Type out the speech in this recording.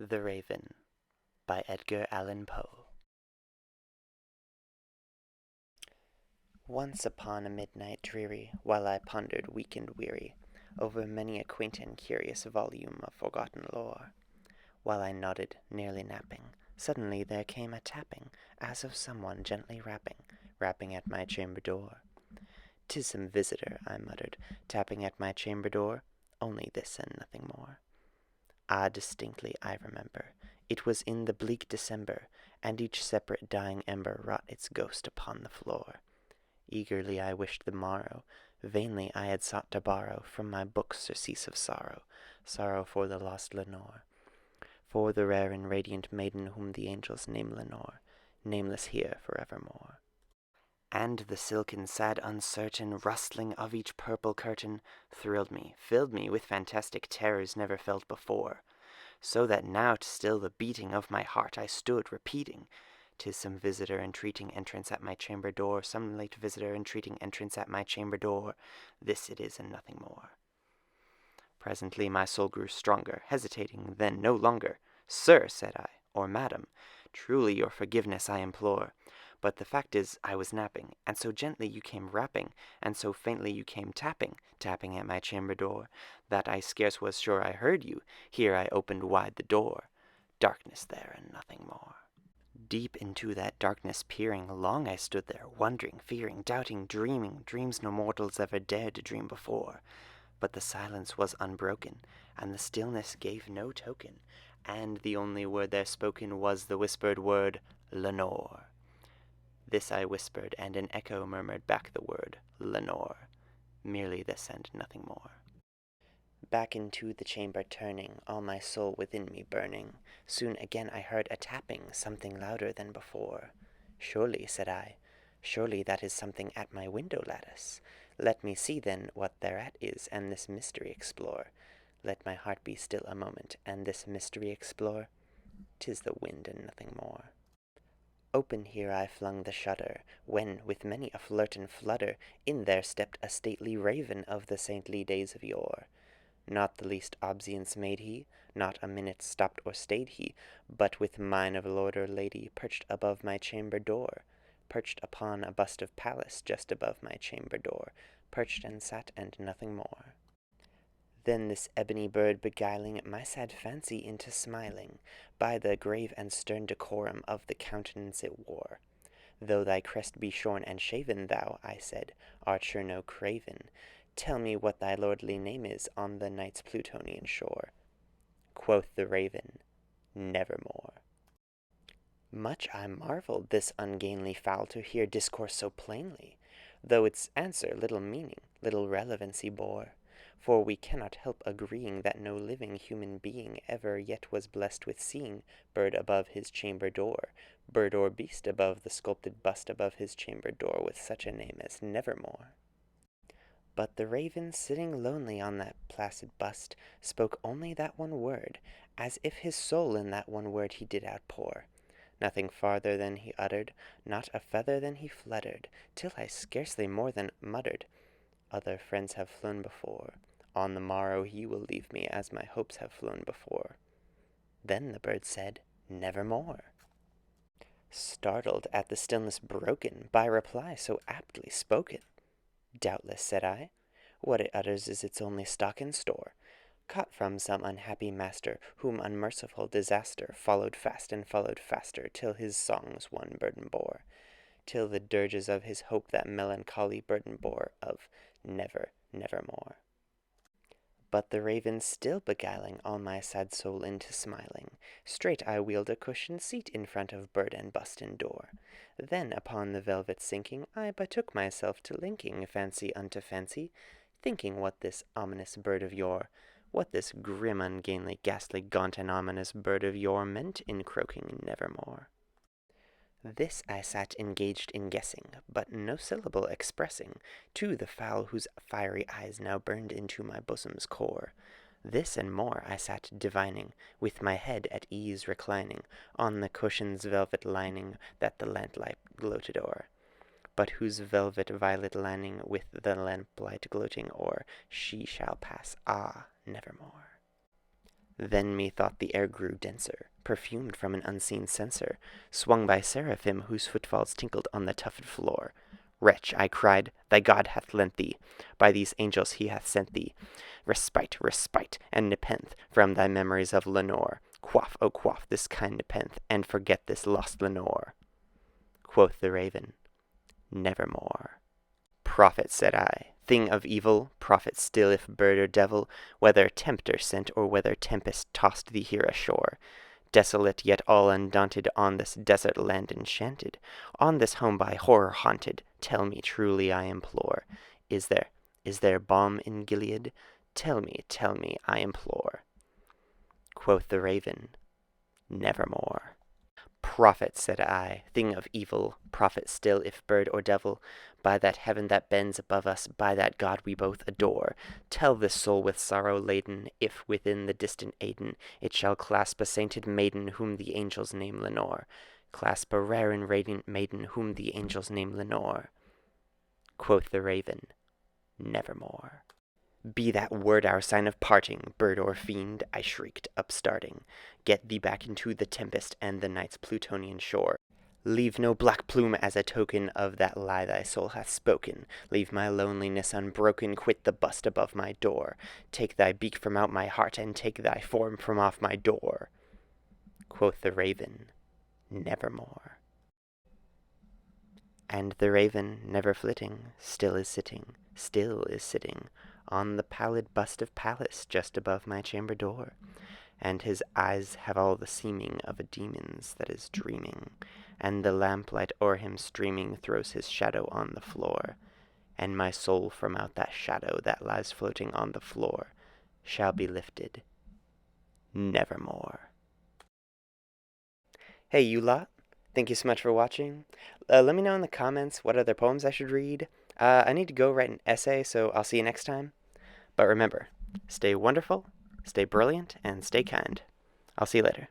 The Raven by Edgar Allan Poe. Once upon a midnight dreary, while I pondered weak and weary over many a quaint and curious volume of forgotten lore, while I nodded, nearly napping, suddenly there came a tapping, as of someone gently rapping at my chamber door. "'Tis some visitor," I muttered, "tapping at my chamber door, only this and nothing more." Ah, distinctly I remember, it was in the bleak December, and each separate dying ember wrought its ghost upon the floor. Eagerly I wished the morrow, vainly I had sought to borrow from my books surcease of sorrow for the lost Lenore, for the rare and radiant maiden whom the angels name Lenore, nameless here forevermore. And the silken, sad, uncertain rustling of each purple curtain thrilled me, filled me with fantastic terrors never felt before, so that now to still the beating of my heart I stood repeating, "'Tis some visitor entreating entrance at my chamber door, some late visitor entreating entrance at my chamber door, this it is and nothing more." Presently my soul grew stronger, hesitating then no longer. "Sir," said I, "or madam, truly your forgiveness I implore. But the fact is I was napping, and so gently you came rapping, and so faintly you came tapping at my chamber door, that I scarce was sure I heard you. Here I opened wide the door. Darkness there and nothing more." Deep into that darkness peering, long I stood there, wondering, fearing, doubting, dreaming, dreams no mortals ever dared to dream before. But the silence was unbroken, and the stillness gave no token, and the only word there spoken was the whispered word, "Lenore." This I whispered, and an echo murmured back the word, "Lenore." Merely this and nothing more. Back into the chamber turning, all my soul within me burning, soon again I heard a tapping, something louder than before. "Surely," said I, "surely that is something at my window lattice. Let me see then what thereat is, and this mystery explore. Let my heart be still a moment, and this mystery explore. 'Tis the wind and nothing more." Open here I flung the shutter, when, with many a flirt and flutter, in there stepped a stately raven of the saintly days of yore. Not the least obeisance made he, not a minute stopped or stayed he, but with mine of lord or lady perched above my chamber door, perched upon a bust of Pallas just above my chamber door, perched and sat and nothing more. Then this ebony bird beguiling my sad fancy into smiling, by the grave and stern decorum of the countenance it wore. "Though thy crest be shorn and shaven, thou," I said, "art sure no craven. Tell me what thy lordly name is on the night's Plutonian shore." Quoth the raven, "Nevermore." Much I marveled this ungainly fowl to hear discourse so plainly, though its answer little meaning, little relevancy bore. For we cannot help agreeing that no living human being ever yet was blessed with seeing bird above his chamber door, bird or beast above the sculpted bust above his chamber door with such a name as Nevermore. But the raven, sitting lonely on that placid bust, spoke only that one word, as if his soul in that one word he did outpour. Nothing farther than he uttered, not a feather than he fluttered, till I scarcely more than muttered, "Other friends have flown before. On the morrow he will leave me, as my hopes have flown before." Then the bird said, "Nevermore." Startled at the stillness broken by reply so aptly spoken, "Doubtless," said I, "what it utters is its only stock and store, caught from some unhappy master, whom unmerciful disaster followed fast and followed faster, till his songs one burden bore, till the dirges of his hope that melancholy burden bore of never, nevermore." But the raven still beguiling all my sad soul into smiling, straight I wheeled a cushioned seat in front of bird and bust and door. Then upon the velvet sinking, I betook myself to linking fancy unto fancy, thinking what this ominous bird of yore, what this grim, ungainly, ghastly, gaunt, and ominous bird of yore meant in croaking nevermore. This I sat engaged in guessing, but no syllable expressing to the fowl whose fiery eyes now burned into my bosom's core. This and more I sat divining, with my head at ease reclining on the cushion's velvet lining that the lamplight gloated o'er, but whose velvet violet lining with the lamplight gloating o'er she shall pass, ah, nevermore. Then methought the air grew denser, perfumed from an unseen censer, swung by seraphim whose footfalls tinkled on the tufted floor. Wretch, I cried, thy God hath lent thee, by these angels he hath sent thee, respite, respite, and nepenthe from thy memories of Lenore. Quaff, oh quaff this kind nepenthe, and forget this lost Lenore. Quoth the raven, nevermore. Prophet, said I, thing of evil, prophet still if bird or devil, whether tempter sent or whether tempest tossed thee here ashore. Desolate yet all undaunted, on this desert land enchanted, on this home by horror haunted, tell me truly I implore, is there balm in Gilead? Tell me, I implore. Quoth the raven, nevermore. Prophet, said I, thing of evil, prophet still if bird or devil, by that heaven that bends above us, by that God we both adore, tell this soul with sorrow laden, if within the distant Aidenn it shall clasp a sainted maiden whom the angels name Lenore, clasp a rare and radiant maiden whom the angels name Lenore. Quoth the raven, nevermore. Be that word our sign of parting, bird or fiend, I shrieked, upstarting. Get thee back into the tempest and the night's Plutonian shore. Leave no black plume as a token of that lie thy soul hath spoken. Leave my loneliness unbroken, quit the bust above my door. Take thy beak from out my heart, and take thy form from off my door. Quoth the raven, nevermore. And the raven, never flitting, still is sitting, on the pallid bust of Pallas just above my chamber door, and his eyes have all the seeming of a demon's that is dreaming, and the lamplight o'er him streaming throws his shadow on the floor, and my soul from out that shadow that lies floating on the floor shall be lifted nevermore. Hey, you lot. Thank you so much for watching. Let me know in the comments what other poems I should read. I need to go write an essay, so I'll see you next time. But remember, stay wonderful, stay brilliant, and stay kind. I'll see you later.